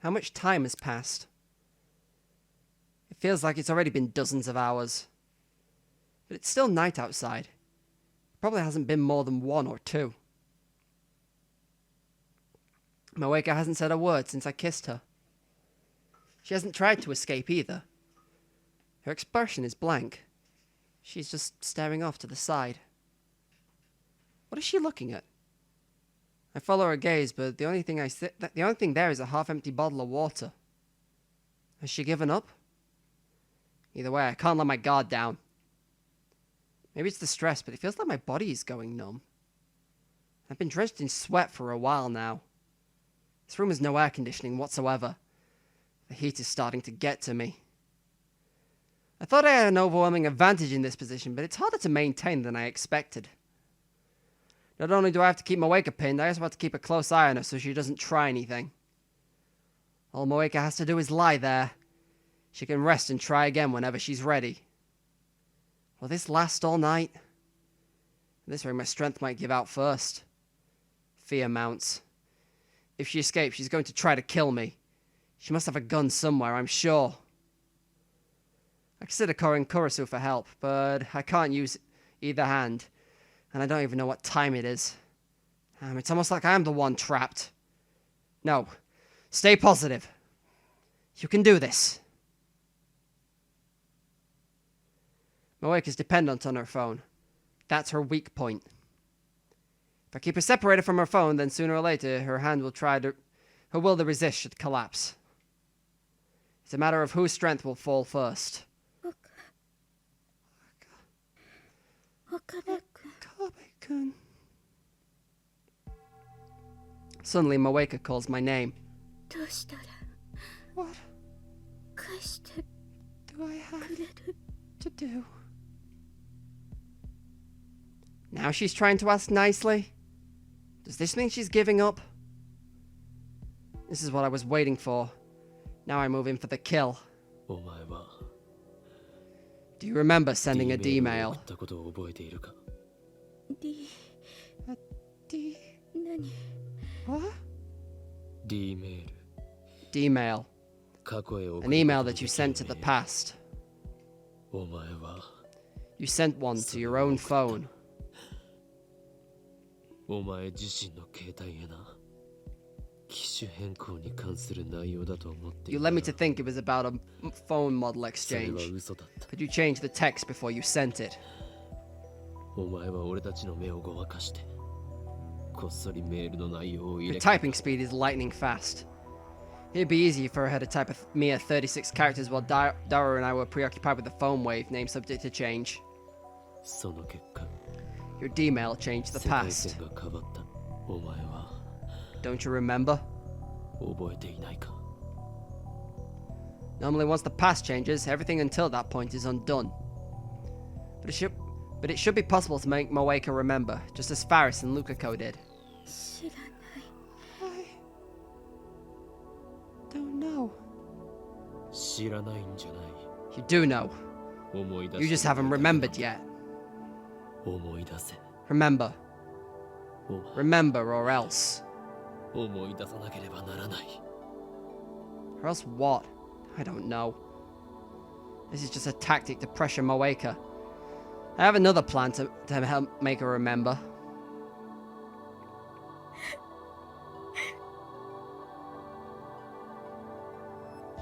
How much time has passed? It feels like it's already been dozens of hours. But it's still night outside. It probably hasn't been more than 1 or 2. Moeka hasn't said a word since I kissed her. She hasn't tried to escape either. Her expression is blank. She's just staring off to the side. What is she looking at? I follow her gaze, but the only thing there is a half-empty bottle of water. Has she given up? Either way, I can't let my guard down. Maybe it's the stress, but it feels like my body is going numb. I've been drenched in sweat for a while now. This room has no air conditioning whatsoever. The heat is starting to get to me. I thought I had an overwhelming advantage in this position, but it's harder to maintain than I expected. Not only do I have to keep Moeka pinned, I also have to keep a close eye on her so she doesn't try anything. All Moeka has to do is lie there. She can rest and try again whenever she's ready. Will this last all night? At this rate, my strength might give out first. Fear mounts. If she escapes, she's going to try to kill me. She must have a gun somewhere, I'm sure. I consider calling Kurisu for help, but I can't use either hand, and I don't even know what time it is. It's almost like I'm the one trapped. No, stay positive. You can do this. Moeka is dependent on her phone. That's her weak point. If I keep her separated from her phone, then sooner or later her will to resist should collapse. It's a matter of whose strength will fall first. Okabe-kun. Suddenly Moeka calls my name. What do I have to do? Now she's trying to ask nicely? Does this mean she's giving up? This is what I was waiting for. Now I move in for the kill. Do you remember sending a D-mail? What? D-mail. An email that you sent to the past. You sent one to your own phone. You led me to think it was about a phone model exchange, but you changed the text before you sent it. Your typing speed is lightning fast. It'd be easier for her to type a mere 36 characters while Dara and I were preoccupied with the phone wave, name subject to change. Your D-mail changed the past. Don't you remember? Normally once the past changes, everything until that point is undone. But it should be possible to make Moeka remember, just as Faris and Lukako did. I don't know. You do know. You just haven't remembered yet. Remember. Remember or else. Or else what? I don't know. This is just a tactic to pressure Moeka. I have another plan to help make her remember.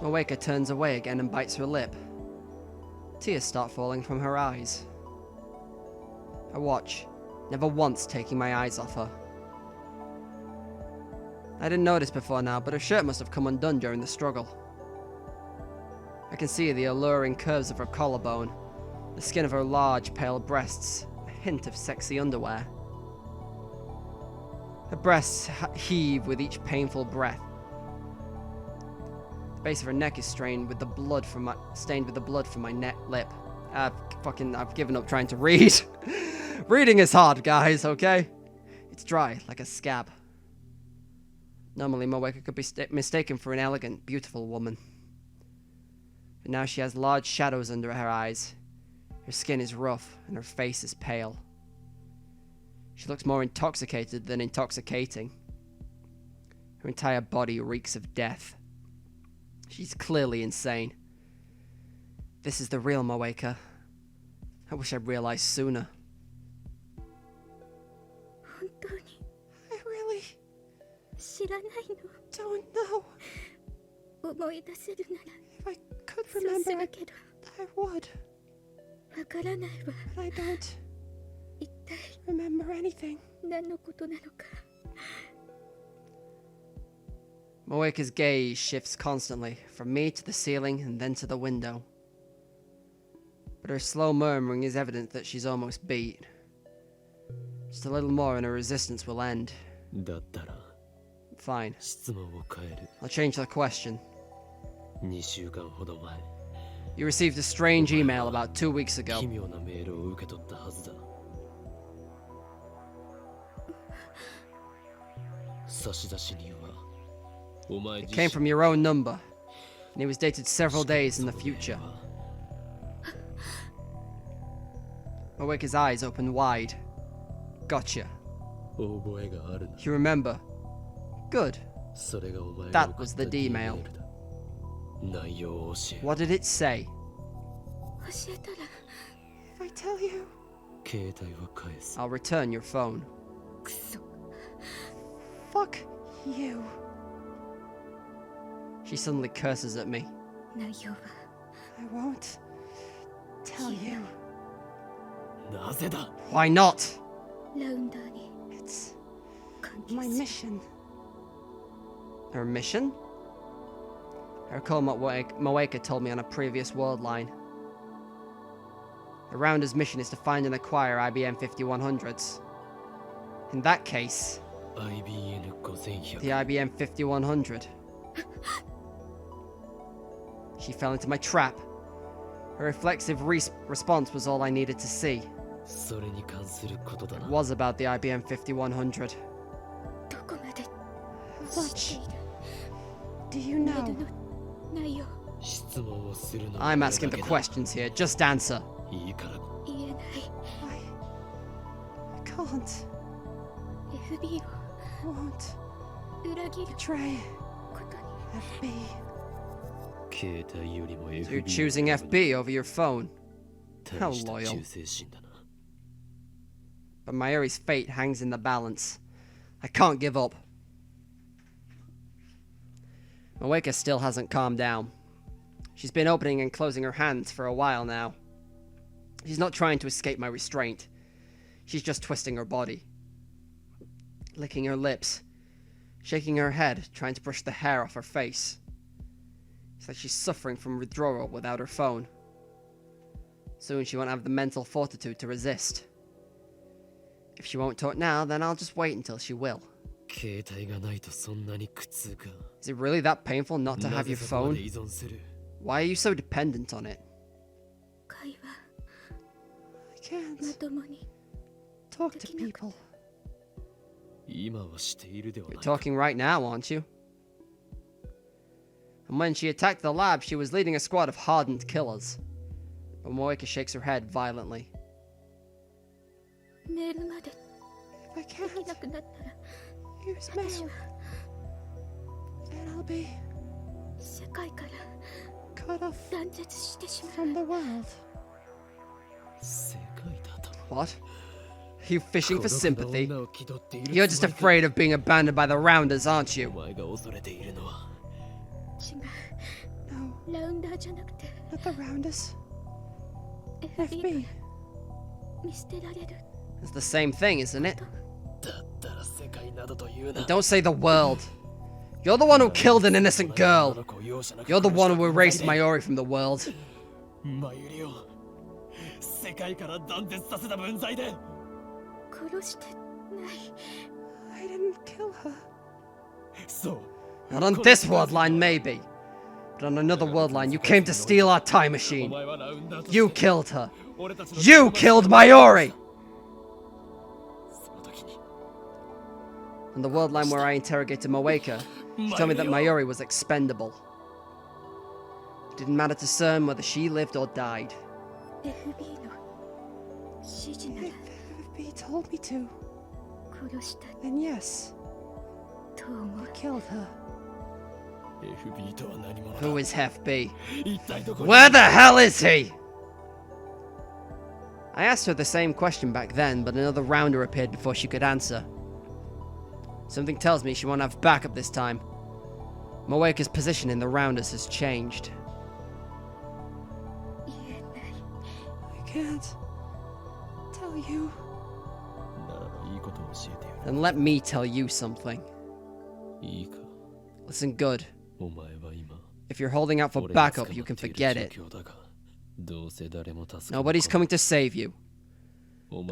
Moeka turns away again and bites her lip. Tears start falling from her eyes. I watch, never once taking my eyes off her. I didn't notice before now, but her shirt must have come undone during the struggle. I can see the alluring curves of her collarbone, the skin of her large, pale breasts, a hint of sexy underwear. Her breasts heave with each painful breath. The base of her neck is stained with the blood from my lip. I've given up trying to read. Reading is hard, guys, okay? It's dry, like a scab. Normally, Moeka could be mistaken for an elegant, beautiful woman. But now she has large shadows under her eyes. Her skin is rough, and her face is pale. She looks more intoxicated than intoxicating. Her entire body reeks of death. She's clearly insane. This is the real Moeka. I wish I'd realized sooner. I really don't know. If I could remember it, I would. But I don't remember anything. Moeka's gaze shifts constantly, from me to the ceiling and then to the window. But her slow murmuring is evident that she's almost beat. Just a little more and her resistance will end. Fine. I'll change the question. You received a strange email about 2 weeks ago. It came from your own number, and it was dated several days in the future. Moeka's eyes opened wide. Gotcha. You remember? Good. That was the D-mail. What did it say? If I tell you, I'll return your phone. Fuck you. She suddenly curses at me. I won't tell you. Why not? It's my mission. Her mission? I recall what Moeka told me on a previous world line. The Rounder's mission is to find and acquire IBM 5100s. In that case, the IBM 5100. She fell into my trap. Her reflexive response was all I needed to see. It was about the IBM 5100. How much do you know? I'm asking the questions here. Just answer. I can't. I won't betray FB. So you're choosing FB over your phone? How loyal. But Mayuri's fate hangs in the balance. I can't give up. Moeka still hasn't calmed down. She's been opening and closing her hands for a while now. She's not trying to escape my restraint. She's just twisting her body. Licking her lips. Shaking her head, trying to brush the hair off her face. It's like she's suffering from withdrawal without her phone. Soon she won't have the mental fortitude to resist. If she won't talk now, then I'll just wait until she will. Is it really that painful not to have your phone? Why are you so dependent on it? I can't talk to people. You're talking right now, aren't you? And when she attacked the lab, she was leading a squad of hardened killers. But Moeka shakes her head violently. If I can't use mail, then I'll be cut off from the world. What? Are you fishing for sympathy? You're just afraid of being abandoned by the Rounders, aren't you? No, not the Rounders. FB. It's the same thing, isn't it? And don't say the world. You're the one who killed an innocent girl. You're the one who erased Mayuri from the world. I didn't kill her. Not on this world line, maybe. But on another world line, you came to steal our time machine. You killed her. You killed Mayuri! On the world line where I interrogated Moeka, she told me that Mayuri was expendable. It didn't matter to CERN whether she lived or died. If FB told me to, then yes, I killed her. Who is FB? Where the hell is he? I asked her the same question back then, but another rounder appeared before she could answer. Something tells me she won't have backup this time. Moeka's position in the rounders has changed. I can't tell you. Then let me tell you something. Listen good. If you're holding out for backup, you can forget it. Nobody's coming to save you.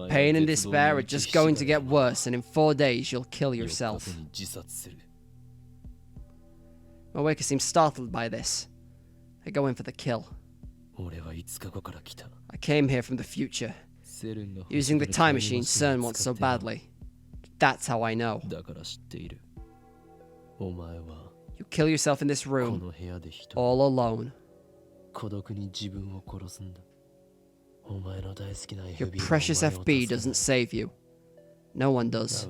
Pain and despair are just going to get worse, and in 4 days you'll kill yourself. Moeka seems startled by this. I go in for the kill. I came here from the future, using the time machine CERN wants so badly. That's how I know. You kill yourself in this room, all alone. Your precious FB doesn't save you. No one does.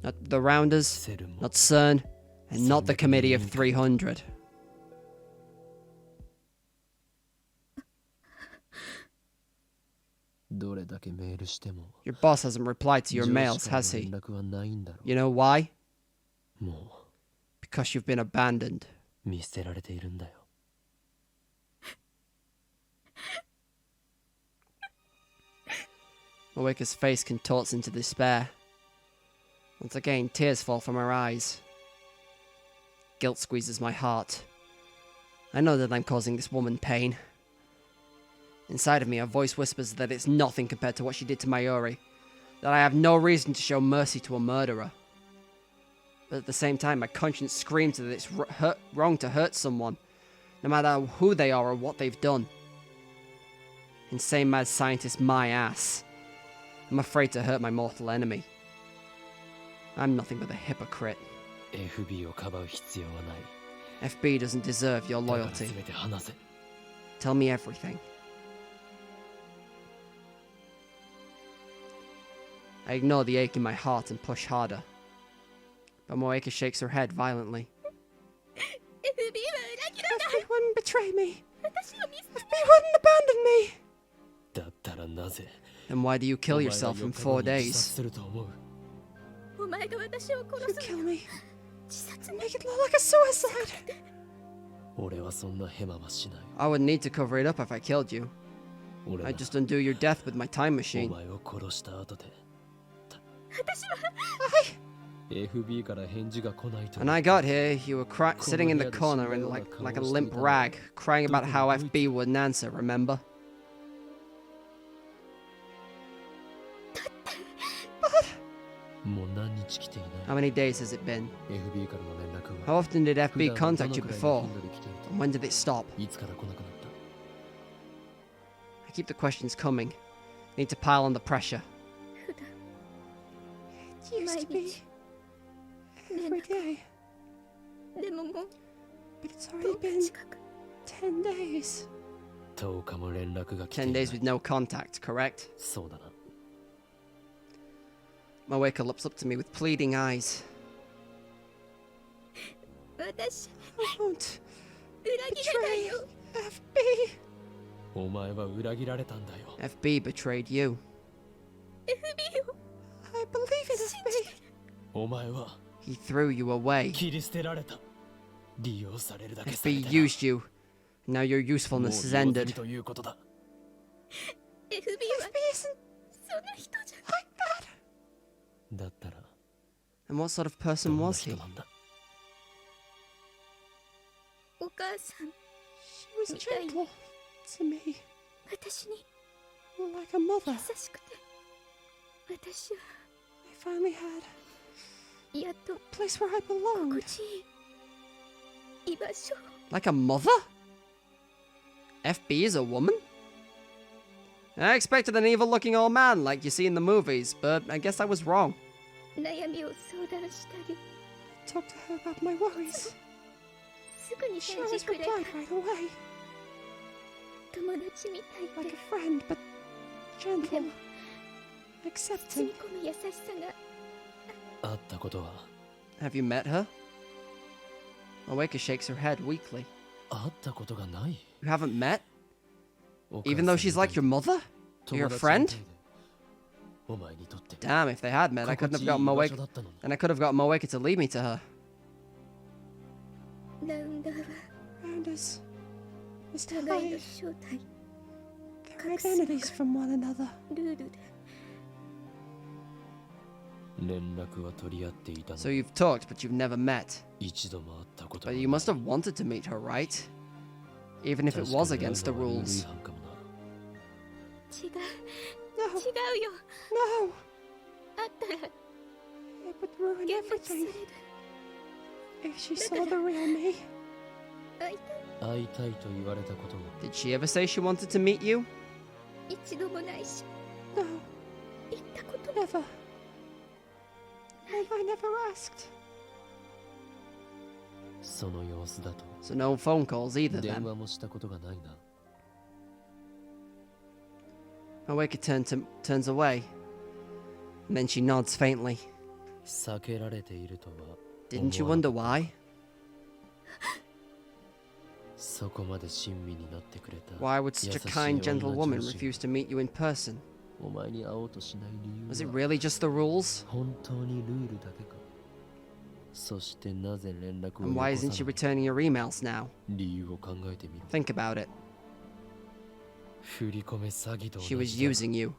Not the Rounders, not CERN, and not the Committee of 300. Your boss hasn't replied to your mails, has he? You know why? Because you've been abandoned. Moeka's face contorts into despair. Once again, tears fall from her eyes. Guilt squeezes my heart. I know that I'm causing this woman pain. Inside of me, a voice whispers that it's nothing compared to what she did to Mayuri, that I have no reason to show mercy to a murderer. But at the same time, my conscience screams that it's wrong to hurt someone, no matter who they are or what they've done. Insane mad scientist my ass. I'm afraid to hurt my mortal enemy. I'm nothing but a hypocrite. FB doesn't deserve your loyalty. Tell me everything. I ignore the ache in my heart and push harder. But Moeka shakes her head violently. FB wouldn't betray me. FB wouldn't abandon me. Then why do you kill yourself in 4 days? You kill me and make it look like a suicide. I wouldn't need to cover it up if I killed you. I'd just undo your death with my time machine. When I got here, you were sitting in the corner and like a limp rag, crying about how FB wouldn't answer, remember? How many days has it been? How often did FB contact you before? And when did it stop? I keep the questions coming. I need to pile on the pressure. It used to be every day. But it's already been 10 days. 10 days with no contact, correct? Moeka looks up to me with pleading eyes. I won't betray FB. FB betrayed you. I believe in FB. He threw you away. FB used you. Now your usefulness is ended. FB isn't like that. And what sort of person was he? She was gentle to me. Like a mother. I finally had a place where I belonged. Like a mother? FB is a woman? I expected an evil-looking old man like you see in the movies, but I guess I was wrong. Talk to her about my worries. She always replied right away. Like a friend, but gentle. Accepting. Have you met her? Moeka shakes her head weakly. 会ったことがない。 You haven't met? お母さん Even though she's like your mother? 友 Your 達み friend? たいでお前にとって Damn, if they had met, I couldn't have gotten 心地いい場所 Moeka. だったのに And I could have got Moeka to lead me to her. ラウンダーは Rounders. Mr. 互いの Hyde. 正体 Their identities from one another. ルールで連絡は取り合っていたの So you've talked, but you've never met. 一度も会ったこと But がない you must have wanted to meet her, right? Even if it 確か was に against the 会うのはルール rules. 違反かもな違う No, 違うよ no. あったら It would ruin 幻滅され everything る if she saw the real me. 会いたい会いたいと言われたことを Did she ever say she wanted to meet you? 一度もないし No, 言ったことも never. I never asked. その様子だと So no phone calls either 電 then. 話もしたことがないな Moeka turns away. And then she nods faintly. 避けられているとは Didn't you 思わな wonder why? そこまで親身になってくれた Why would such a kind, gentle woman 優しい女上司が refuse to meet you in person? お前に会おうとしない理 Was it 由は really just the rules? 本当にルールだけかそしてなぜ連絡を And よ why こさ isn't she ない returning your emails now? 理由を考えてみろ Think about it. 振り込め詐欺と同 She was じだ using you.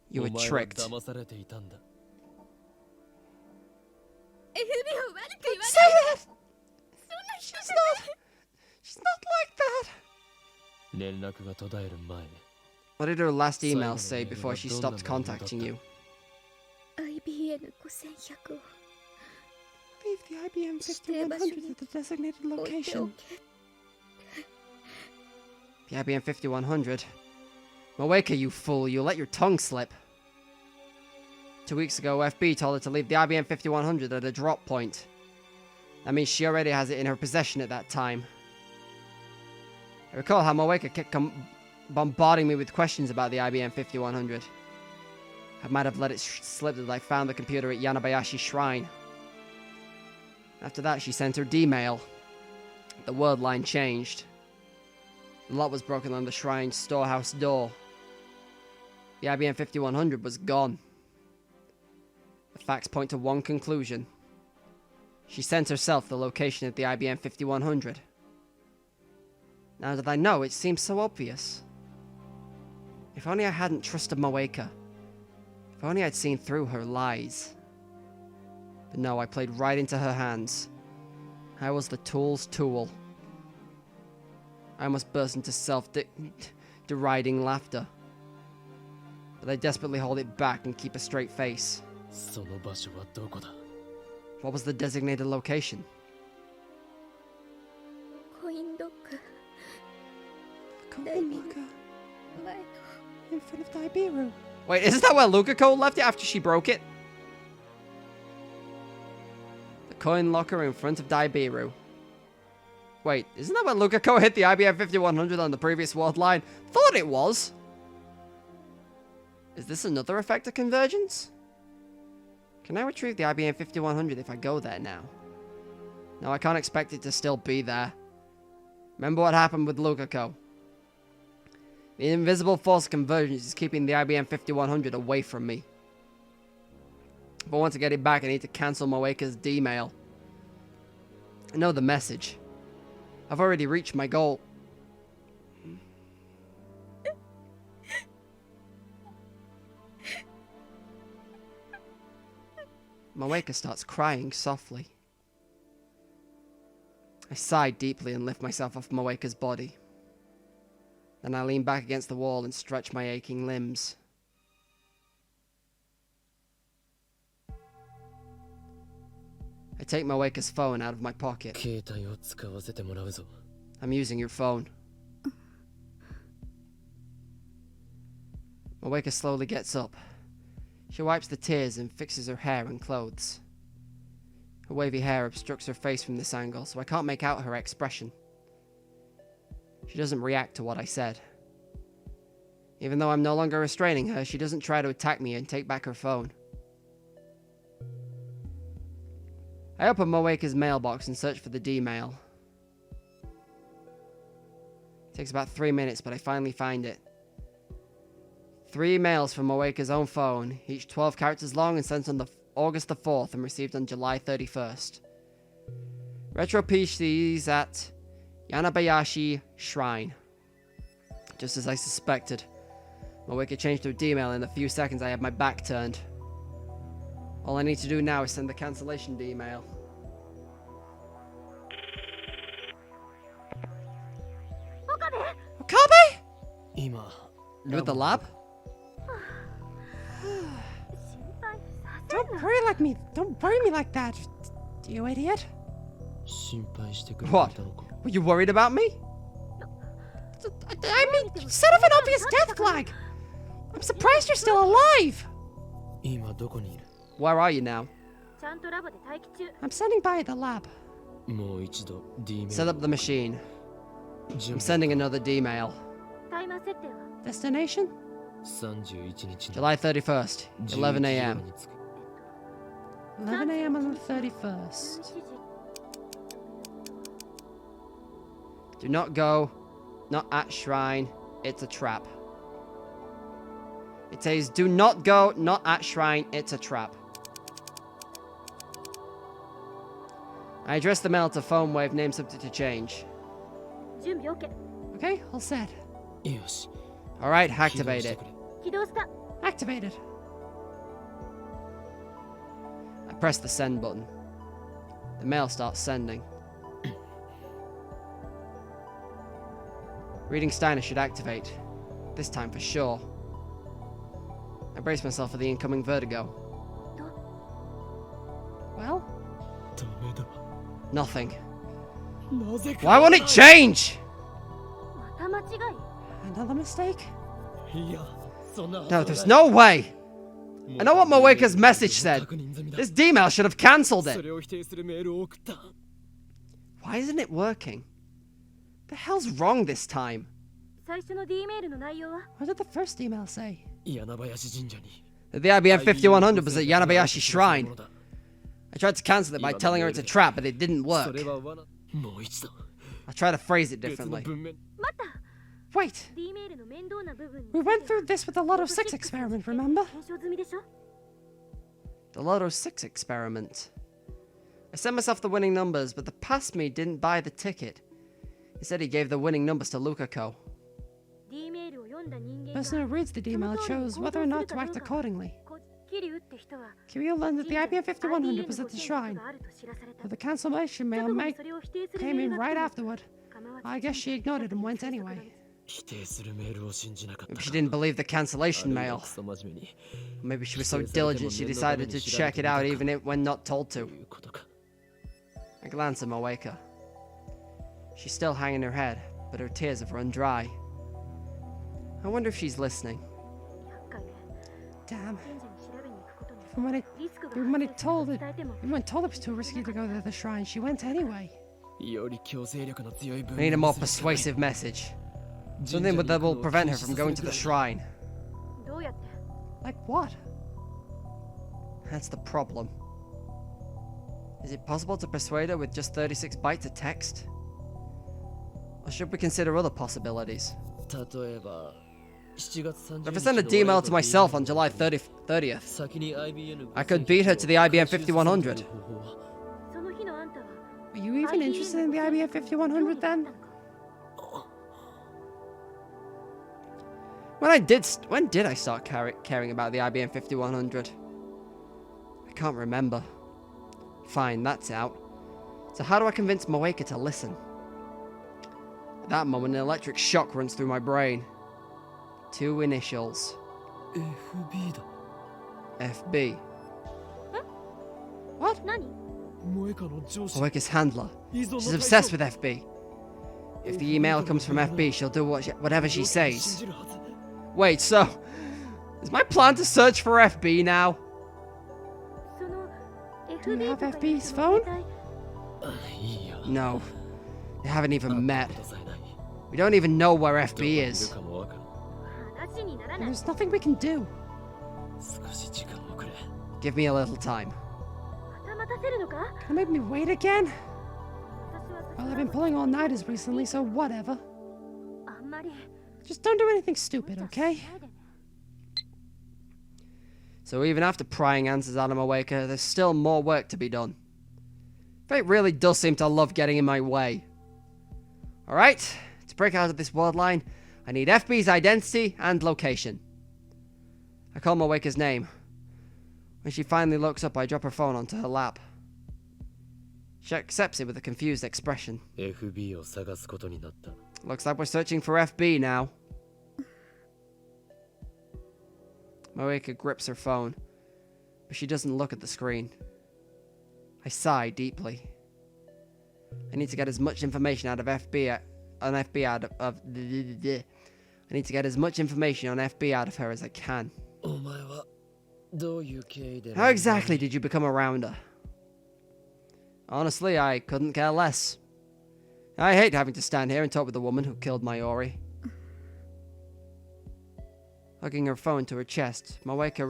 You お were 前は tricked. 騙されていたんだ FB を悪く言わ Say ない that! She's not like that! 連絡が途絶える前 What did her last email say 最後のメールは before she どんな stopped 内容だった？ contacting you? IBN5100 を Leave the IBM 5100 at the designated 置いて location. おけ The IBM 5100? Moeka, you fool, you let your tongue slip. 2 weeks ago, FB told her to leave the IBM 5100 at a drop point. That means she already has it in her possession at that time. I recall how Moeka kept bombarding me with questions about the IBM 5100. I might have let it slip that I found the computer at Yanabayashi Shrine. After that, she sent her D-mail. The word line changed. The lock was broken on the shrine's storehouse door. The IBM 5100 was gone. The facts point to one conclusion. She sent herself the location of the IBM 5100. Now that I know, it seems so obvious. If only I hadn't trusted Moeka. If only I'd seen through her lies. But no, I played right into her hands. I was the tool's tool. I almost burst into self-deriding laughter. But I desperately hold it back and keep a straight face. その場所はどこだ What was the designated location? コインロッカー Coin locker 前の in front of the Ibiru. Wait, isn't that where Lukako left it after she broke it? The coin locker in front of Daibiru. Wait, isn't that when Lukako hit the IBM 5100 on the previous world line? Thought it was. Is this another effect of convergence? Can I retrieve the IBM 5100 if I go there now? No, I can't expect it to still be there. Remember what happened with Lukako. The invisible force of convergence is keeping the IBM 5100 away from me. If I want to get it back, I need to cancel Moeka's D-mail. I know the message. I've already reached my goal. Moeka starts crying softly. I sigh deeply and lift myself off Moeka's body. Then I lean back against the wall and stretch my aching limbs. I take Moeka's phone out of my pocket. 携帯を使わせてもらうぞ I'm using your phone. Moeka slowly gets up. She wipes the tears and fixes her hair and clothes. Her wavy hair obstructs her face from this angle, so I can't make out her expression. She doesn't react to what I said. Even though I'm no longer restraining her, she doesn't try to attack me and take back her phone. I open Moeka's mailbox and search for the D-mail. Takes about 3 minutes, but I finally find it. 3 mails from Moeka's own phone, each 12 characters long and sent on August the 4th and received on July 31st. Retro PCs at Yanabayashi Shrine. Just as I suspected. Moeka changed to a D-mail in a few seconds. I had my back turned. All I need to do now is send the cancellation D-mail. Okabe? 今 You at the lab? 心配させ Don't worry like me. Don't worry me like that. You idiot. 心配してくれてい What? たのか Were you worried about me? I mean, you set off an obvious death flag. I'm surprised you're still alive. 今どこにいる Where are you now? ちゃんとラボで待機中 I'm standing by the lab. もう一度 D メ Set up the machine. I'm sending another D-mail. タイマー設定は Destination? 31日の July 31st, 11 a.m. に着く 11 a.m. on the 11 31st. 時 Do not go. Not at shrine. It's a trap. It says, do not go. Not at shrine. It's a trap. I address the mail to phone wave, name subject to change. 準備 OK Okay, all set. よし Alright, 起動 activate して it. くれ起動した Activated. I press the send button. The mail starts sending. Reading Steiner should activate. This time for sure. I brace myself for the incoming vertigo. Well, ダメだ nothing. なぜか Why won't it change? また間違い Another mistake? いやそんな No, there's no way. I know what Moeka's message said. 確認済みだ This D-mail should have cancelled そ it. れを否定するメールを送った Why isn't it working? The hell's wrong this time? 最初の D メールの内容は What did the first email say? 柳林神社に That the IBM 5100 was at Yanabayashi Shrine. I tried to cancel it by telling her it's a trap, but it didn't そ work. れは罠もう一度 I'll try to phrase it 別の differently. 文面 待った Wait, D メールの面倒な部分に we went through this with the Lotto 6 experiment, remember? 検証済みでしょ The Lotto 6 experiment. I sent myself the winning numbers, but the past me didn't buy the ticket. Instead, he gave the winning numbers to Lukako. D メールを読んだ人間 The が person who reads the email chose whether or not to act accordingly. こキリュウって人は Kiryu learned that the IBM 5100 was at the が shrine, あると知らされた but the cancellation 直 mail 後に make それを否定する came メー in ルが right 来て afterward. 構わず I guess she ignored it and went anyway. 否定するメールを信じなかった Maybe she didn't believe the cancellation あるいは mail. クソ真面目に Maybe she was so diligent she decided to check it out even when not told と to. いうことか I glance at Moeka. She's still hanging her head, but her tears have run dry. I wonder if she's listening. 厄介ね Damn. 賢者に調べに行くことに Even when it リスクが even when 発 it 生する told と it 伝えても even when told it was too risky to go to the shrine, she went anyway. より強制力の強い文 I need a 面 more にするしかない persuasive message. 神社 Something に that 行く will のを prevent 禁 her 止 from さ going せ to て the くれ shrine. どうやって Like what? That's the problem. Is it possible to persuade her with just 36 bytes of text? Or should we consider other possibilities? 例えば7月30 If I send a D-mail to myself on July 30th, 先に IBM I could beat her to the IBM 5100. その日のあんたは Were you even interested in the IBM 5100 then? When did I start caring about the IBM 5100? I can't remember. Fine, that's out. So how do I convince Moeka to listen? At that moment, an electric shock runs through my brain. 2 initials. FB だ FB. What? 何 萌香の上司 Moeka's handler. 依存の She's 対 obsessed 象 with FB. If the email comes from FB, she'll do whatever she 信 says. じるはず Wait, so is my plan to search for FB now? その Do you FB have とか FB's その phone? 携帯あいいよ No. They haven't even met. ことさえない We don't even know where どこ FB にいる is. かもわからん話にならない There's nothing we can do. 少し時間をくれ Give me a little time. また間待たせるのか？ Can make me wait again? 私は Well, I've been pulling all-nighters recently, so whatever. あんまり Just don't do anything stupid, 無茶 okay? しないでね。 So even after prying answers out of Moeka, there's still more work to be done. Fate really does seem to love getting in my way. Alright, to break out of this world line, I need FB's identity and location. I call Moeka's name. When she finally looks up, I drop her phone onto her lap. She accepts it with a confused expression. FB を探すことになった。 Looks like we're searching for FB now. Moeka grips her phone, but she doesn't look at the screen. I sigh deeply. I need to get as much information out of FB on FB out of I need to get as much information on FB out of her as I can. お前はどういう経緯で How exactly did you become a rounder? Honestly, I couldn't care less. I hate having to stand here and talk with the woman who killed Mayori. Hugging her phone to her chest, Moeka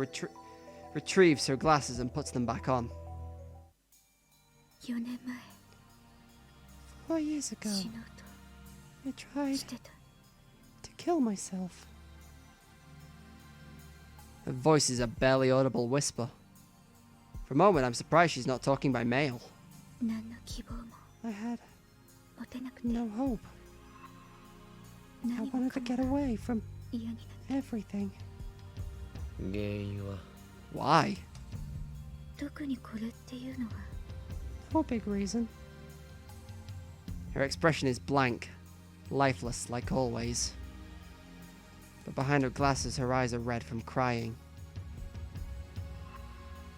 retrieves her glasses and puts them back on. 4年前 4 years ago, 死のう I と tried してた。 to kill myself. Her voice is a barely audible whisper. For a moment, I'm surprised she's not talking by mail. 何の希望も I had 持てなくて no hope. I 何も wanted to か get も away from 嫌になっ everything. 原因は Why? た。特にこれっていうのは No big reason. Her expression is blank, lifeless like always. But behind her glasses, her eyes are red from crying.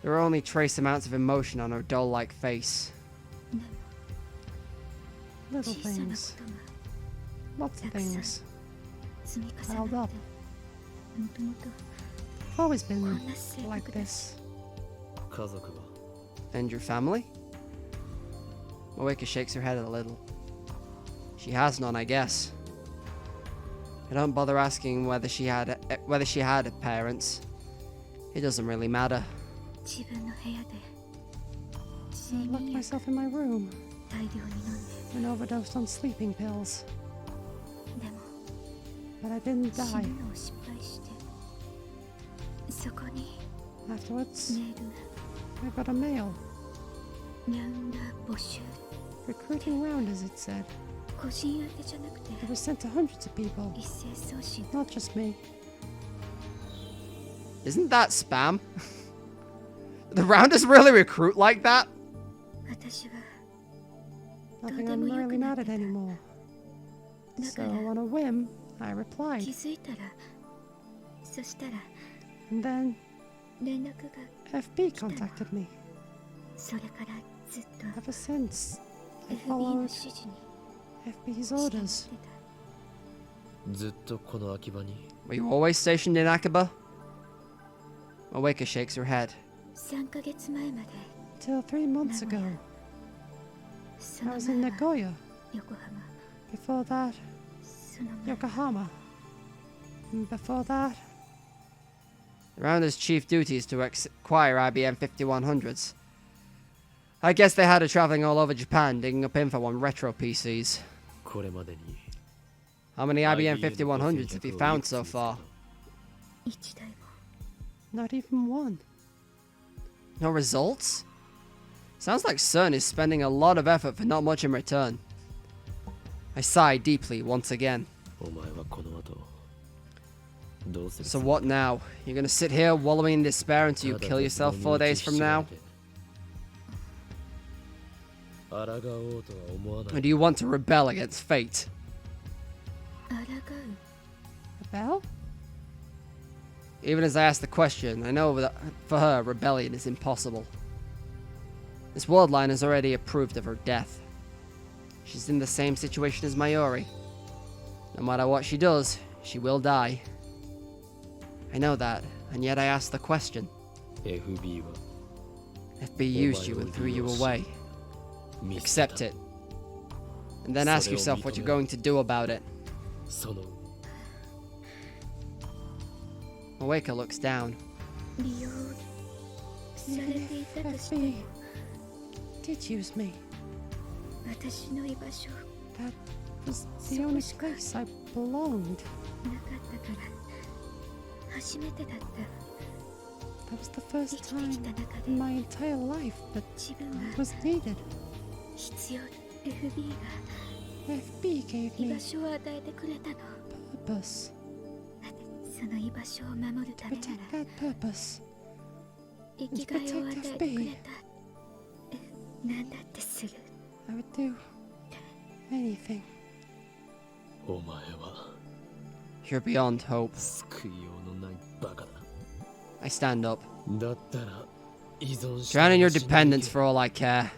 There are only trace amounts of emotion on her doll-like face. でも Little 小さなこ things, とが lots of things. 積み重なってもともと I've always こ been んな性 like 格だし this. 家族は And your family? Moeka shakes her head a little. She has none, I guess. I don't bother asking whether she had parents. It doesn't really matter. 自分の部屋で I 睡 locked 眠薬 myself in my room 大量に飲んで and overdosed on sleeping pills. でも But I didn't 死 die. ぬのを失敗してそこに Afterwards, メール I got a mail. がラウンダー募集 Recruiting rounders, it said. 個人宛てじゃなくて It was sent to hundreds of people, 一斉送信 not just me. Isn't that spam? The rounders really recruit like that? 私は Nothing Don't I'm they really look mad at anymore. So, on a whim, I 気 replied. づいたらそしたら And then 連絡が FB contacted me. それからずっと Ever since, I FB の followed 指示に FB's 従って orders. た。ずっとこの秋葉に Were you always stationed in Akaba? Moeka shakes her head. 3ヶ月前まで Till 3 months ago, そ I の was in 前は Nagoya. 横浜 Before that, その前 Yokohama. And before that, the Rounders' chief duty is to acquire IBM 5100s. I guess they had her traveling all over Japan digging up info on retro PCs. これまでに How many IBM 5100s have you found so far? 一台も Not even one. No results? Sounds like CERN is spending a lot of effort for not much in return. I sigh deeply once again. お前はこの後どうする So what now? You're gonna sit here wallowing in despair until you kill yourself 4 days from now? 抗おうとは思わな Or い do you want to rebel against fate? 抗う Rebel? Even as I ask the question, I know that for her, rebellion is impossible. This world line has already approved of her death. She's in the same situation as Mayori. No matter what she does, she will die. I know that, and yet I ask the question. FB は FB used you and threw you away. 見捨て Accept it. And then ask yourself what you're going to do about it. その Moeka looks down. 利用されていたとして FB did use me. 私の居場所 That was the only place I belonged. なかったから初めてだった That was the first 生きて time きた中 in で my entire life that 自分 I が was needed. 必要 FB が FB gave 居 me 場所を与えてくれたの purpose. その居場所を守るためな Protect ら that purpose. 生きがいを与えてくれたなんだってする I would do anything. お前は You're beyond hope. 救いようのないバカだ。 I stand up. だったら依存し Drown in your dependence for all I care.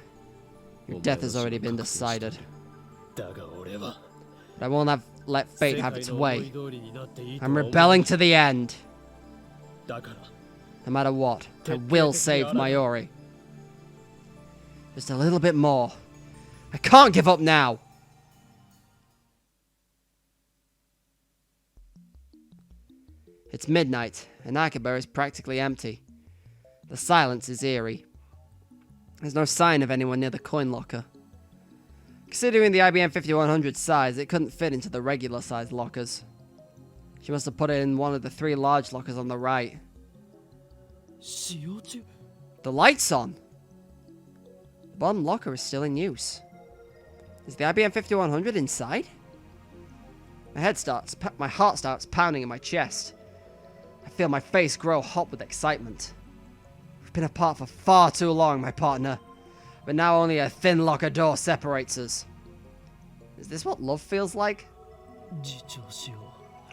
Your death has already been decided. だが俺は But I won't let fate have its 世界の思い way. 通りになっていいと I'm は思う rebelling to the end. だから No matter what, I will save Mayuri. Just a little bit more. I can't give up now. It's midnight, and Akiba is practically empty. The silence is eerie. There's no sign of anyone near the coin locker. Considering the IBM 5100's size, it couldn't fit into the regular sized lockers. She must have put it in one of the 3 large lockers on the right. 使用中 The light's on! The bottom locker is still in use. Is the IBM 5100 inside? My heart starts pounding in my chest. I feel my face grow hot with excitement. We've been apart for far too long, my partner. But now only a thin locker door separates us. Is this what love feels like? 自重しよ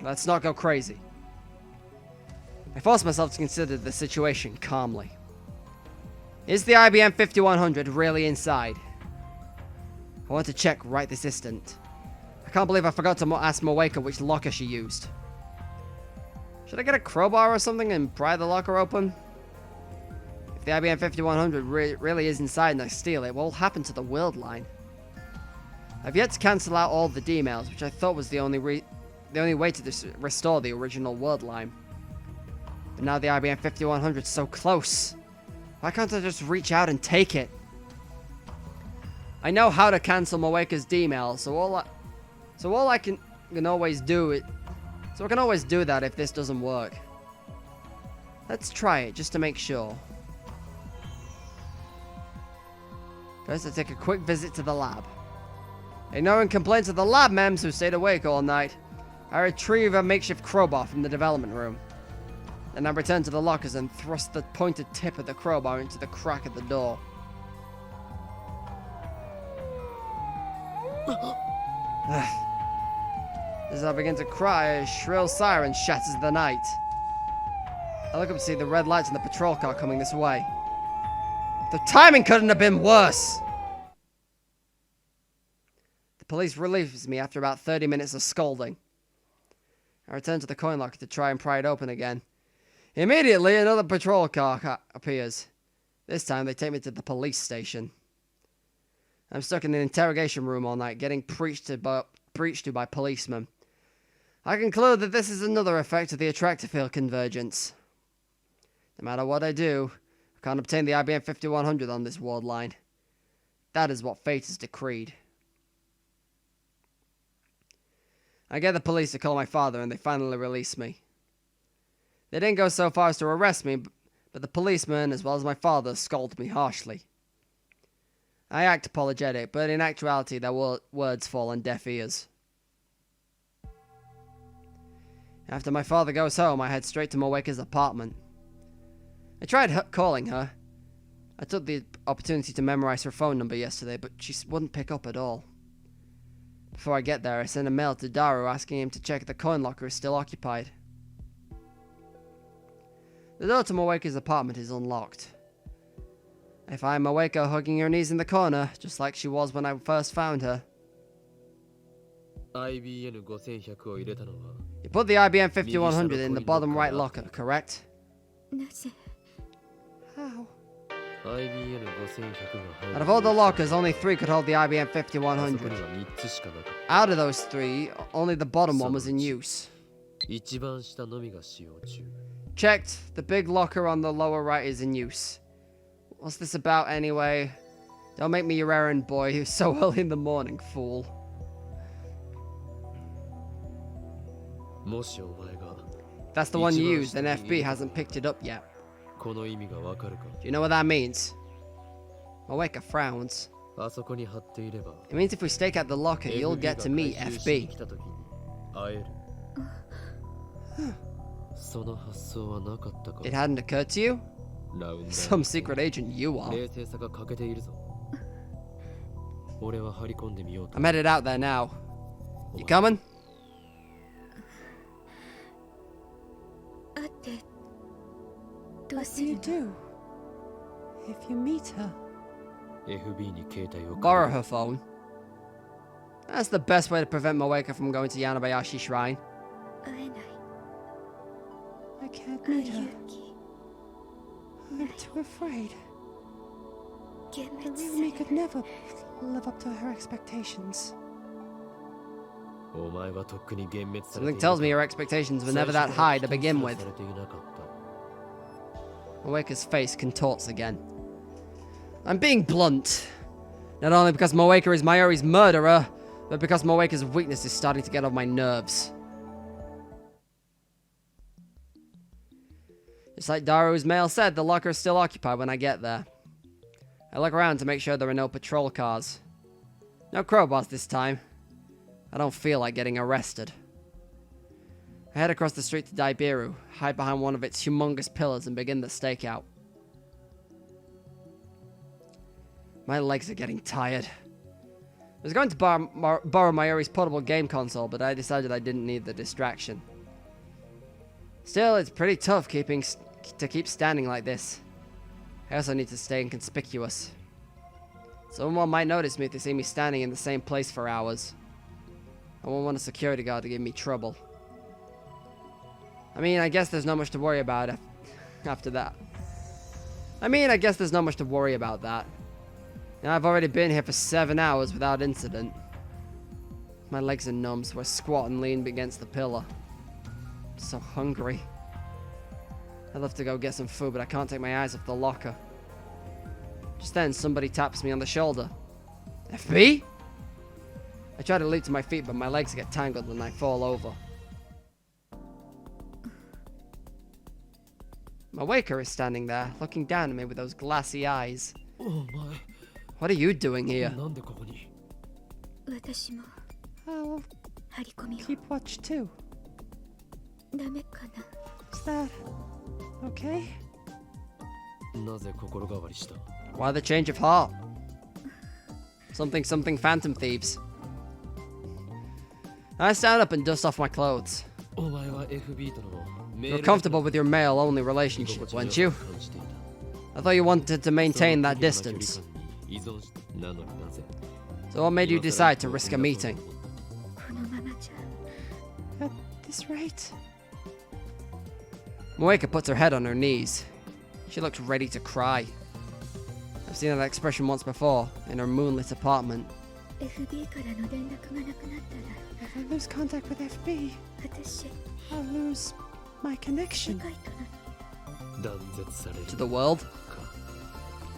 Let's not go crazy. I force myself to consider the situation calmly. Is the IBM 5100 really inside? I want to check right this instant. I can't believe I forgot to ask Moeka which locker she used. Should I get a crowbar or something and pry the locker open? If the IBM 5100 really is inside and I steal it, what will happen to the world line? I've yet to cancel out all the D-mails, which I thought was the only way to restore the original world line. But now the IBM 5100 is so close. Why can't I just reach out and take it? I know how to cancel Moeka's D-mail, so I can always do it. So I can always do that if this doesn't work. Let's try it just to make sure. First, I take a quick visit to the lab. Ignoring complaints of the lab mems who stayed awake all night, I retrieve a makeshift crowbar from the development room. Then I return to the lockers and thrust the pointed tip of the crowbar into the crack of the door. As I begin to cry, a shrill siren shatters the night. I look up to see the red lights on the patrol car coming this way. The timing couldn't have been worse! The police relieves me after about 30 minutes of scolding. I return to the coin locker to try and pry it open again. Immediately, another patrol car appears. This time, they take me to the police station. I'm stuck in an interrogation room all night, getting preached to by policemen. I conclude that this is another effect of the attractor field convergence. No matter what I do, I can't obtain the IBM 5100 on this world line. That is what fate has decreed. I get the police to call my father, and they finally release me. They didn't go so far as to arrest me, but the policeman, as well as my father, scolded me harshly. I act apologetic, but in actuality their words fall on deaf ears. After my father goes home, I head straight to Moeka's apartment. I tried calling her. I took the opportunity to memorize her phone number yesterday, but she wouldn't pick up at all. Before I get there, I send a mail to Daru asking him to check if the coin locker is still occupied. The door to Moeka's apartment is unlocked. I find Moeka hugging her knees in the corner, just like she was when I first found her. IBN 5100を入れたのは You put the IBM 5100 in the bottom right locker, correct? なぜ How? IBN 5100が入る Out of all the lockers, only 3 could hold the IBM あそこに 5100. は3つしかなかった Out of those 3, only the bottom one was in use. 一番下のみが使用中 Checked, the big locker on the lower right is in use. What's this about anyway? Don't make me your errand boy who's so early in the morning, fool. もしお前が That's the one you used, and FB hasn't picked it up yet. この意味がわかるか Do you know what that means? Moeka frowns. あそこに貼っていれば It means if we stake out the locker, you'll get to meet FB. 来た時に会えるその発想はなかったか It hadn't occurred to you? ラウンダー Some secret agent you are. 冷静さが欠けているぞ俺は張り込んでみようと I'm headed out there now. You coming? 会ってどう What す do る you の do if you meet her? FB に携帯を Borrow her phone. That's the best way to prevent Moeka from going to Yanabayashi Shrine. 会えない I can't 会う meet 勇 her. 気 I'm too afraid. 幻 The 滅 real さ me れ could never live up to her expectations. お前はとっくに幻滅されてい Something る tells me your expectations were never that high to begin with. されていなかった Moeka's face contorts again. I'm being blunt. Not only because Moeka is Mayuri's murderer, but because Moeka's weakness is starting to get on my nerves. Just like Daru's mail said, the locker is still occupied when I get there. I look around to make sure there are no patrol cars. No crowbars this time. I don't feel like getting arrested. I head across the street to Daibiru, hide behind one of its humongous pillars and begin the stakeout. My legs are getting tired. I was going to borrow Mayuri's portable game console, but I decided I didn't need the distraction. Still, it's pretty tough to keep standing like this. I also need to stay inconspicuous. Someone might notice me if they see me standing in the same place for hours. I won't want a security guard to give me trouble. I mean, I guess there's not much to worry about after that. Now, I've already been here for 7 hours without incident. My legs are numb, so I squat and lean against the pillar. I'm so hungry. I'd love to go get some food, but I can't take my eyes off the locker. Just then, somebody taps me on the shoulder. FB? I try to leap to my feet, but my legs get tangled and I fall over. Moeka is standing there, looking down at me with those glassy eyes. お前 What are you doing here? なんでここに私も I'll 張り込みを keep watch too. ダメかな Is that okay? なぜ心変わりした Why the change of heart? Something phantom thieves. I stand up and dust off my clothes. お前は FB とのメー You're ル comfortable with your male-only relationship, weren't you? I thought you wanted to maintain that distance. 依存しなのになぜ So what made you decide to risk a meeting? このままじゃ At this rate? Moeka puts her head on her knees. She looks ready to cry. I've seen that expression once before, in her moonlit apartment. FB からの連絡がなくなったら If I lose contact with FB, 私 I'll lose my 世 connection. 界との断絶される To the world? か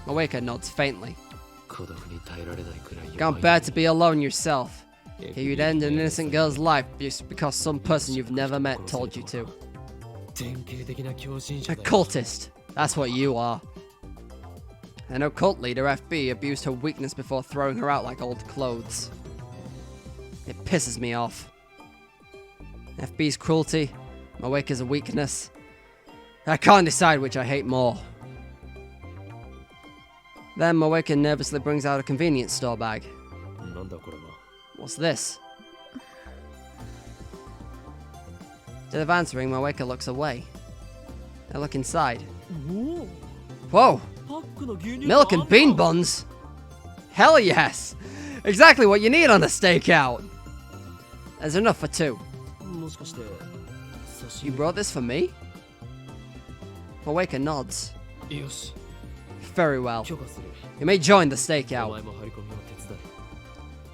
Moeka nods faintly. 孤独に耐えられないくらい Can't bear to be alone yourself. FB Here you'd end an innocent girl's life just because some person you've never met told you to. 典型的な狂信者 A だよ cultist. That's what you are. I know cult leader FB abused her weakness before throwing her out like old clothes. It pisses me off. FB's cruelty, Moeka's weakness. I can't decide which I hate more. Then Moeka nervously brings out a convenience store bag. なんだこれは What's this? Instead of answering, Moeka looks away. I look inside. おお Whoa! パックの牛乳 Milk and bean buns? Hell yes! Exactly what you need on a stakeout! There's enough for two. もしかして刺 You 身 brought this for me? Moeka nods. よし Very well. 許可する You may join the お stakeout. 前も張り込みを手伝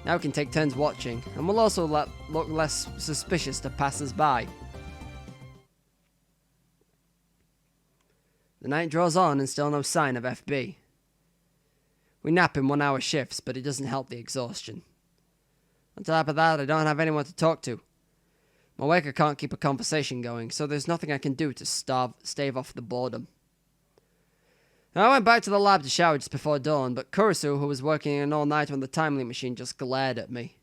Now we can take turns watching, and we'll also look less suspicious to passers-by. The night draws on and still no sign of FB. We nap in 1 hour shifts, but it doesn't help the exhaustion. On top of that, I don't have anyone to talk to. Moeka can't keep a conversation going, so there's nothing I can do to stave off the boredom. I went back to the lab to shower just before dawn, but Kurisu, who was working an all-nighter on the timely machine, just glared at me.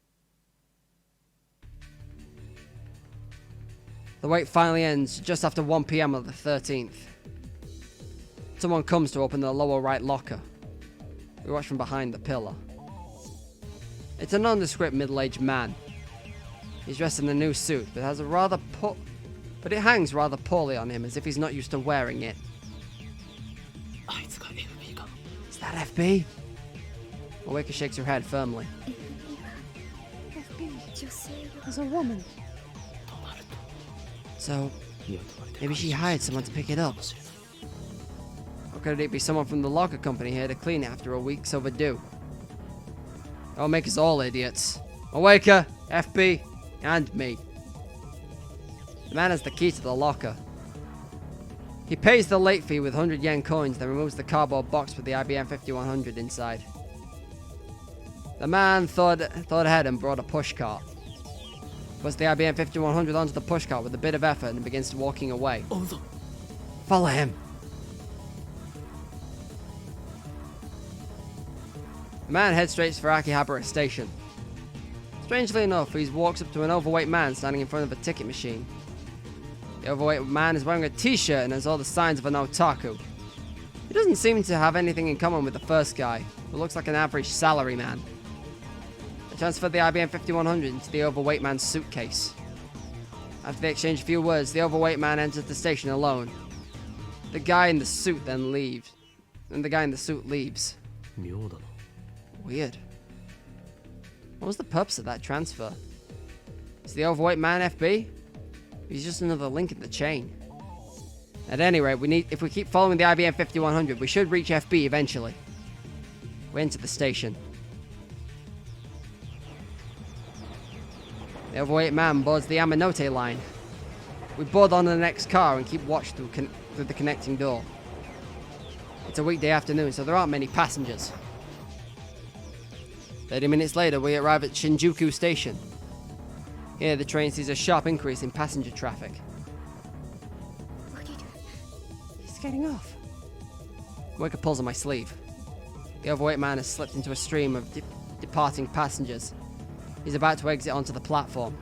The wait finally ends just after 1 PM on the 13th. Someone comes to open the lower right locker. We watch from behind the pillar. It's a nondescript middle-aged man. He's dressed in a new suit, but it hangs rather poorly on him, as if he's not used to wearing it. Is that FB? Moeka shakes her head firmly. FB. There's a woman. So, maybe she hired someone to pick it up. Or could it be someone from the locker company here to clean it after a week's overdue? That'll make us all idiots. Moeka, FB, and me. The man has the key to the locker. He pays the late fee with 100 yen coins, then removes the cardboard box with the IBM 5100 inside. The man thought ahead and brought a pushcart. Puts the IBM 5100 onto the pushcart with a bit of effort and begins walking away. Follow him. The man heads straight for Akihabara Station. Strangely enough, he walks up to an overweight man standing in front of a ticket machine. The overweight man is wearing a t-shirt and has all the signs of an otaku. He doesn't seem to have anything in common with the first guy, who looks like an average salaryman. I transferred the IBM 5100 into the overweight man's suitcase. After they exchange a few words, the overweight man enters the station alone. The guy in the suit then leaves. Weird. What was the purpose of that transfer? Is the overweight man FB? He's just another link in the chain. At any rate, if we keep following the IBM 5100, we should reach FB eventually. We enter the station. The overweight man boards the Amanote line. We board on the next car and keep watch through the connecting door. It's a weekday afternoon, so there aren't many passengers. 30 minutes later, we arrive at Shinjuku Station. Here, the train sees a sharp increase in passenger traffic. He's getting off. Moeka pulls on my sleeve. The overweight man has slipped into a stream of departing passengers. He's about to exit onto the platform.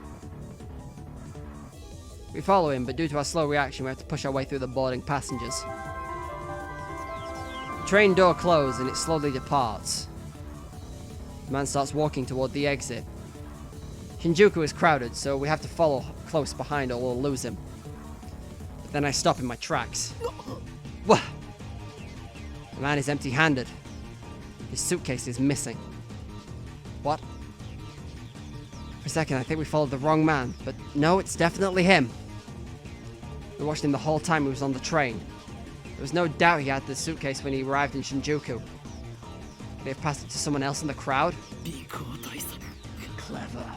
We follow him, but due to our slow reaction, we have to push our way through the boarding passengers. The train door closes and it slowly departs. The man starts walking toward the exit. Shinjuku is crowded, so we have to follow close behind or we'll lose him. But then I stop in my tracks. Wah! The man is empty-handed. His suitcase is missing. What? For a second, I think we followed the wrong man, but no, it's definitely him. We watched him the whole time he was on the train. There was no doubt he had the suitcase when he arrived in Shinjuku. Could he have passed it to someone else in the crowd? Clever.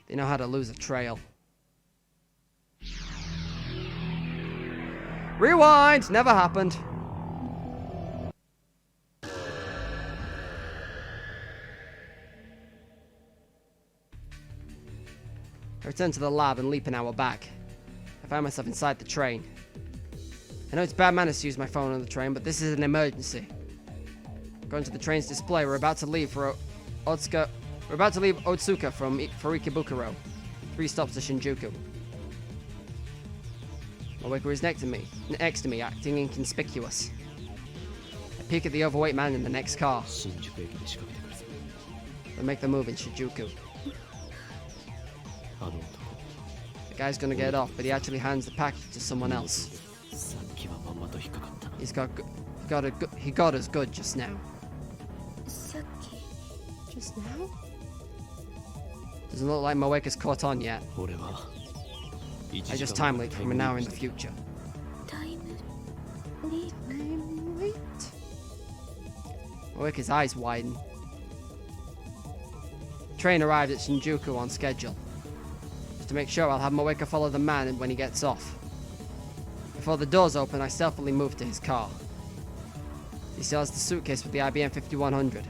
They know how to lose a trail. Rewind! Never happened. I return to the lab and leap an hour back. I find myself inside the train. I know it's bad manners to use my phone on the train, but this is an emergency. Going to the train's display, we're about to leave Otsuka for Ikebukuro. 3 stops to Shinjuku. Moeka is next to me, acting inconspicuous. I peek at the overweight man in the next car. We make the move in Shinjuku. The guy's gonna get off, but he actually hands the package to someone else. He got us good just now. Just now? Doesn't look like Moeka's caught on yet. I just time leap from an hour in the future. Time leap. Wait. Moeka's eyes widen. The train arrived at Shinjuku on schedule. Just to make sure, I'll have Moeka follow the man when he gets off. Before the doors open, I stealthily move to his car. He still has the suitcase with the IBM 5100.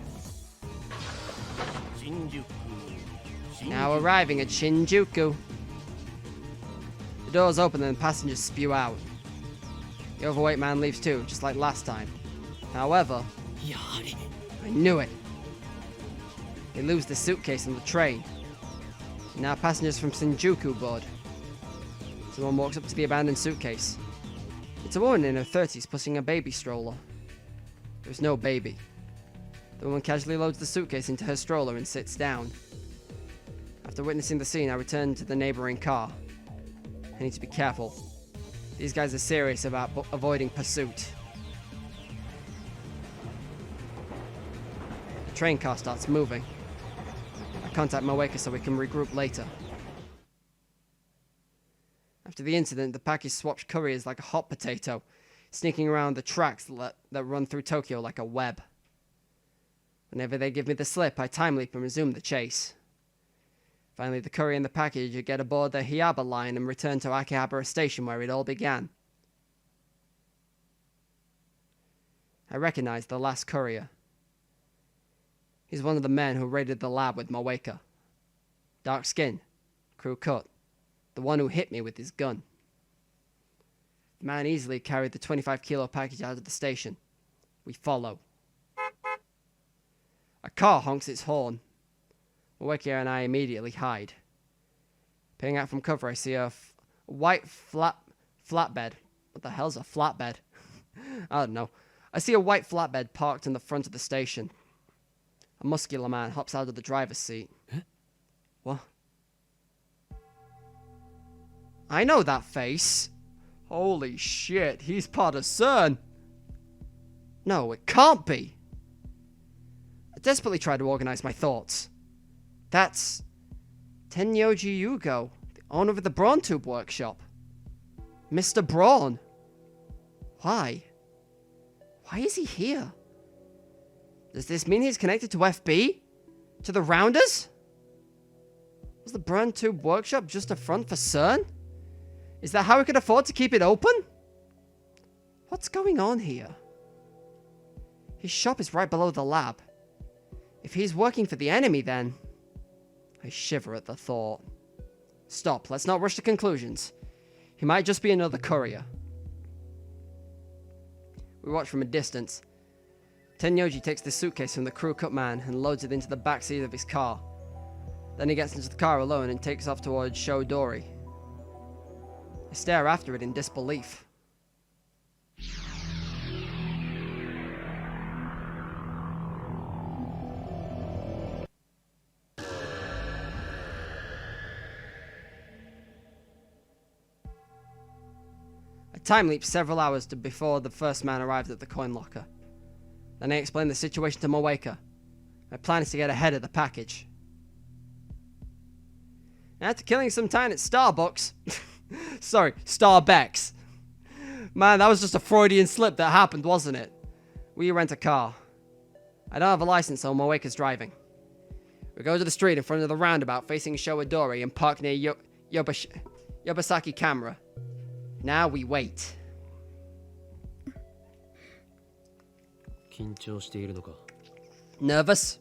Now arriving at Shinjuku. The doors open and the passengers spew out. The overweight man leaves too, just like last time. However, I knew it. They lose the suitcase on the train. Now passengers from Shinjuku board. Someone walks up to the abandoned suitcase. It's a woman in her 30s pushing a baby stroller. There's no baby. The woman casually loads the suitcase into her stroller and sits down. After witnessing the scene, I return to the neighboring car. I need to be careful. These guys are serious about avoiding pursuit. The train car starts moving. I contact Moeka so we can regroup later. After the incident, the package swapped couriers like a hot potato, sneaking around the tracks that run through Tokyo like a web. Whenever they give me the slip, I time leap and resume the chase. Finally, the courier and the package get aboard the Hiaba line and return to Akihabara Station where it all began. I recognize the last courier. He's one of the men who raided the lab with Moeka. Dark skin, crew cut, the one who hit me with his gun. The man easily carried the 25-kilo package out of the station. We follow. A car honks its horn. Moeka and I immediately hide. Peering out from cover, I see a white flatbed. What the hell's a flatbed? I don't know. I see a white flatbed parked in the front of the station. A muscular man hops out of the driver's seat. Huh? What? I know that face. Holy shit, he's part of CERN. No, it can't be. I desperately try to organize my thoughts. That's Tenyoji Yugo, the owner of the Brawn Tube Workshop. Mr. Brawn. Why? Why is he here? Does this mean he's connected to FB? To the Rounders? Was the Brawn Tube Workshop just a front for CERN? Is that how we could afford to keep it open? What's going on here? His shop is right below the lab. If he's working for the enemy, then... I shiver at the thought. Stop, let's not rush to conclusions. He might just be another courier. We watch from a distance. Tenyoji takes the suitcase from the crew cut man and loads it into the back seat of his car. Then he gets into the car alone and takes off towards Shodori. I stare after it in disbelief. I time leap several hours to before the first man arrived at the coin locker. Then I explain the situation to Moeka. My plan is to get ahead of the package. After killing some time at Starbucks... Sorry, Starbucks. Man, that was just a Freudian slip that happened, wasn't it? We rent a car. I don't have a license, so Moeka's driving. We go to the street in front of the roundabout facing Showadori and park near Yobasaki Camera. Now we wait. 緊張しているのか Nervous?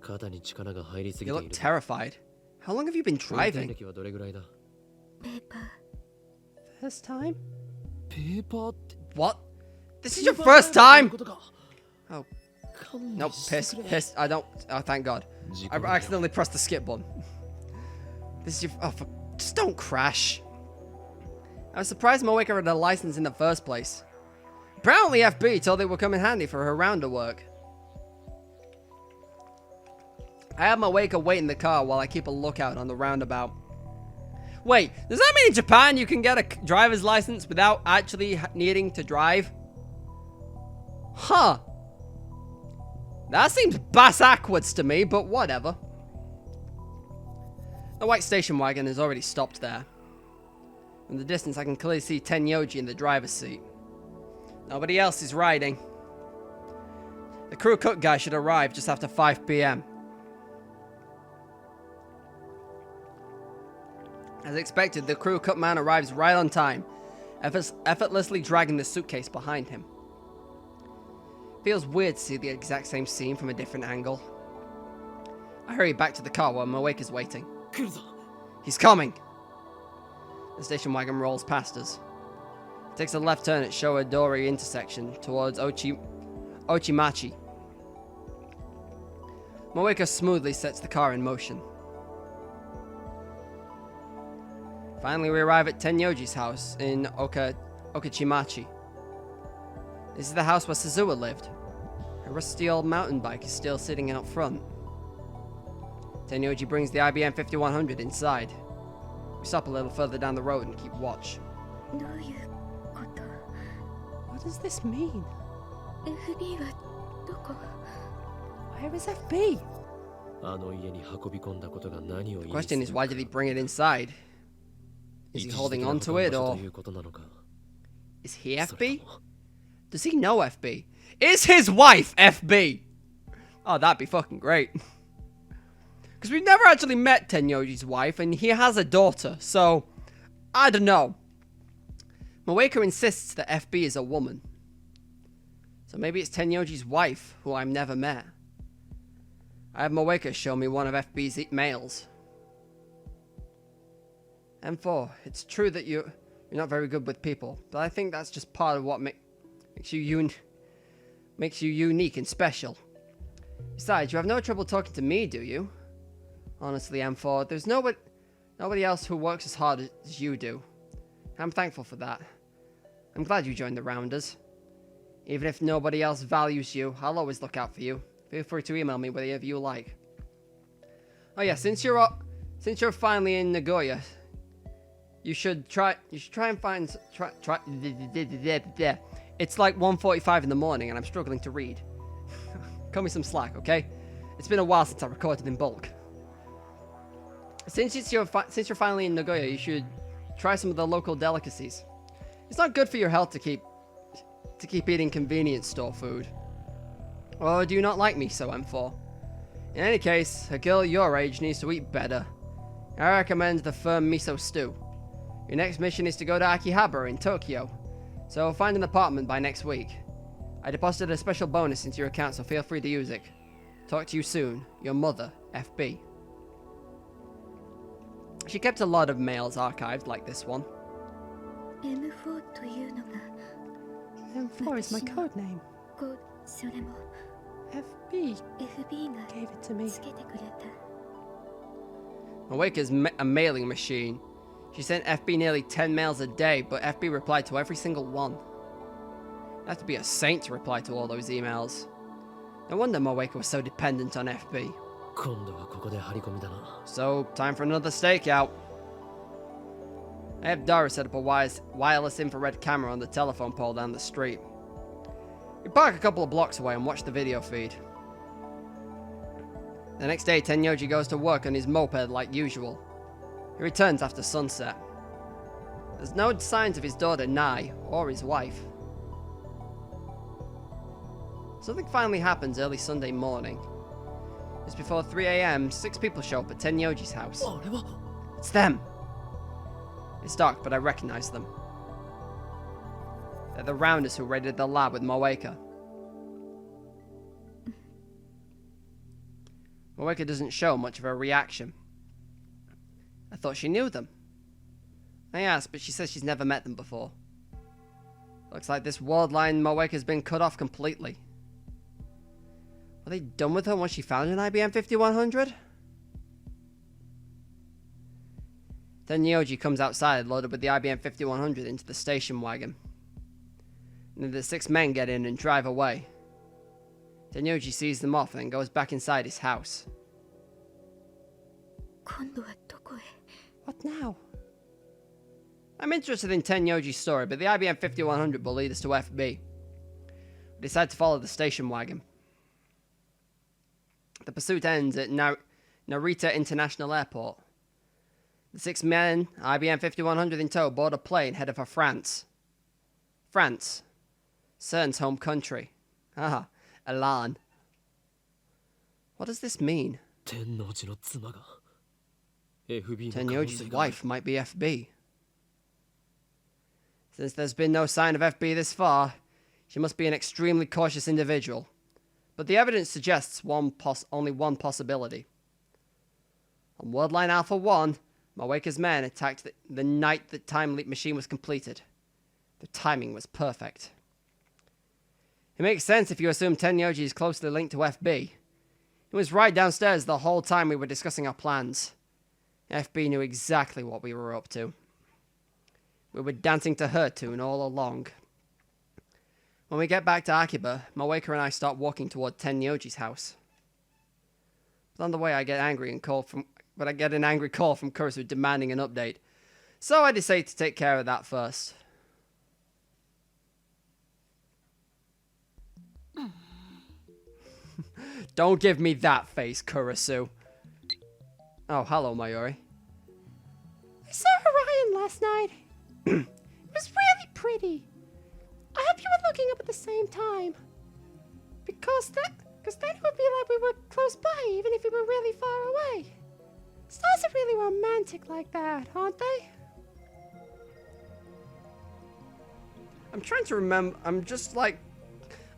肩に力が入りすぎ You てい look る terrified. How long have you been 運転 driving? 歴はどれぐらいだペーパー First time? ペーパーって What? This is your first time? ことか Oh, 勘 no, 弁して piss, くれ piss. I don't. Oh, thank God. 事 I 故だよ accidentally pressed the skip button. This is your. Oh, just don't crash. I was surprised Moeka had a license in the first place. Apparently, FB told it would come in handy for her rounder work. I have Moeka wait in the car while I keep a lookout on the roundabout. Wait, does that mean in Japan you can get a driver's license without actually needing to drive? Huh. That seems bass-ackwards to me, but whatever. The white station wagon has already stopped there. From the distance, I can clearly see Tenyoji in the driver's seat. Nobody else is riding. The crew cut guy should arrive just after 5 p.m. As expected, the crew cut man arrives right on time. effortlessly dragging the suitcase behind him. Feels weird to see the exact same scene from a different angle. I hurry back to the car while Moeka's waiting. He's coming! The station wagon rolls past us. It takes a left turn at Showadori intersection towards Ochimachi. Moeka smoothly sets the car in motion. Finally, we arrive at Tenyoji's house in Okachimachi. This is the house where Suzuha lived. Her rusty old mountain bike is still sitting out front. Tenyoji brings the IBM 5100 inside. We stop a little further down the road and keep watch. どういうこと？ What does this mean? FB はどこ？ Where is FB? あの家に運び込んだことが何を意 The 味す question る is, why did he bring it inside? Is he 一時 holding 的な on 保 to 管 it, 場所 or ということなのか is he それ FB? とも Does he know FB? Is his wife FB? Oh, that'd be fucking great. Because we've never actually met Tenyoji's wife, and he has a daughter, so I don't know. Moeka insists that FB is a woman. So maybe it's Tenyoji's wife, who I've never met. I have Moeka show me one of FB's mails. M4, it's true that you're not very good with people, but I think that's just part of what makes you unique and special. Besides, you have no trouble talking to me, do you? Honestly, M4, there's nobody else who works as hard as you do. I'm thankful for that. I'm glad you joined the Rounders. Even if nobody else values you, I'll always look out for you. Feel free to email me whatever you like. Oh yeah, since you're finally in Nagoya, you should try and find It's like 1:45 in the morning and I'm struggling to read. Cut me some slack, okay? It's been a while since I recorded in bulk. Since you're finally in Nagoya, you should try some of the local delicacies. It's not good for your health to keep eating convenience store food. Or do you not like me so, M4? In any case, a girl your age needs to eat better. I recommend the firm miso stew. Your next mission is to go to Akihabara in Tokyo, so find an apartment by next week. I deposited a special bonus into your account, so feel free to use it. Talk to you soon. Your mother, FB. She kept a lot of mails archived like this one. M4 というのが M4 is my code name. こうそれも FB FB が gave it to me. つけてくれた。 Moeka's a mailing machine. She sent FB nearly 10 mails a day, but FB replied to every single one. You have to be a saint to reply to all those emails. No wonder Moeka was so dependent on FB. 今度はここで張り込みだな So, time for another stakeout. I have Dara set up a wireless infrared camera on the telephone pole down the street. We park a couple of blocks away and watch the video feed. The next day, Tenyoji goes to work on his moped like usual. He returns after sunset. There's no signs of his daughter Nai or his wife. Something finally happens early Sunday morning. Just before 3 a.m., 6 people show up at Tenyoji's house. あれは It's them! It's dark, but I recognize them. They're the Rounders who raided the lab with Moeka. Moeka doesn't show much of a reaction. I thought she knew them. I asked, but she says she's never met them before. Looks like this world line Moeka's been cut off completely. Were they done with her once she found an IBM 5100? Then Nyoji comes outside loaded with the IBM 5100 into the station wagon. And then the 6 men get in and drive away. Tenyoji sees them off and then goes back inside his house. 今度はどこへ？ What now? I'm interested in Tenyoji's story, but the IBM 5100 will lead us to FB. We decide to follow the station wagon. The pursuit ends at Narita International Airport. The 6 men, IBM 5100 in tow, board a plane headed for France. France. CERN's home country. Ah, Elan. What does this mean? 天王寺の妻が FB の可能 Tenyoji's 性がある wife might be FB. Since there's been no sign of FB this far, she must be an extremely cautious individual. But the evidence suggests only one possibility. On Wordline Alpha 1, Moeka's men attacked the night the time leap machine was completed. The timing was perfect. It makes sense if you assume Tenyoji is closely linked to FB. He was right downstairs the whole time we were discussing our plans. FB knew exactly what we were up to. We were dancing to her tune all along. When we get back to Akiba, Moeka and I start walking toward Tenyoji's house. But on the way, I get an angry call from Kurisu demanding an update. So I decide to take care of that first. Don't give me that face, Kurisu. Oh, hello, Mayuri. I saw Orion last night. It was really pretty. I hope you were looking up at the same time. Because then it would be like we were close by, even if we were really far away. Stars are really romantic like that, aren't they? I'm trying to remember.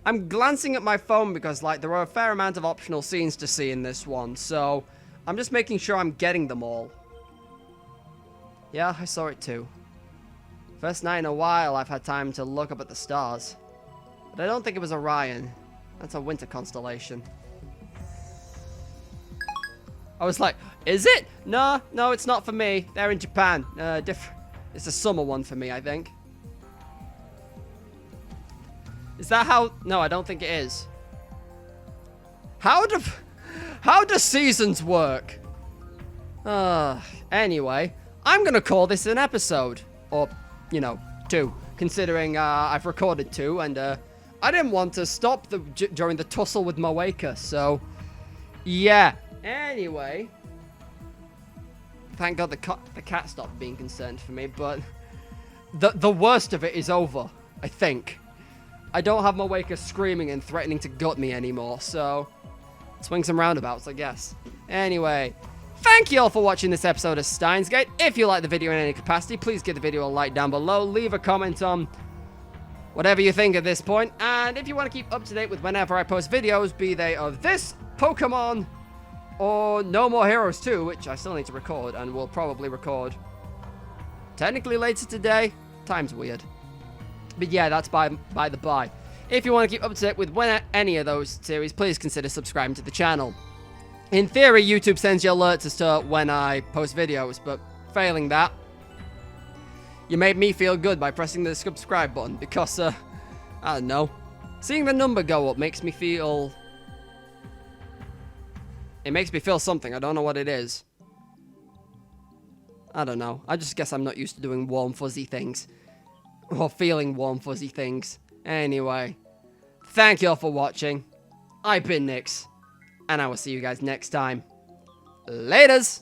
I'm glancing at my phone because, there are a fair amount of optional scenes to see in this one. So, I'm just making sure I'm getting them all. Yeah, I saw it too. First night in a while I've had time to look up at the stars. But I don't think it was Orion. That's a winter constellation. I was like, is it? No, it's not for me. They're in Japan. It's a summer one for me, I think. Is that how? No, I don't think it is. How do seasons work? Anyway, I'm gonna call this an episode. Or, 2. Considering I've recorded 2 and I didn't want to stop during the tussle with Moeka, so yeah. Anyway, thank God the cat stopped being concerned for me, but the worst of it is over, I think. I don't have Moeka screaming and threatening to gut me anymore, so swings and roundabouts, I guess. Anyway, thank you all for watching this episode of Steins Gate. If you like the video in any capacity, please give the video a like down below. Leave a comment on whatever you think at this point. And if you want to keep up to date with whenever I post videos, be they of this, Pokemon, or No More Heroes 2, which I still need to record and will probably record technically later today. Time's weird. But yeah, that's by the by. If you want to keep up to date with any of those series, please consider subscribing to the channel. In theory, YouTube sends you alerts as to when I post videos, but failing that, you made me feel good by pressing the subscribe button because, I don't know, seeing the number go up makes me feel... It makes me feel something. I don't know what it is. I don't know. I just guess I'm not used to doing warm, fuzzy things. Or feeling warm, fuzzy things. Anyway, thank you all for watching. I've been Nyx, and I will see you guys next time. Laters!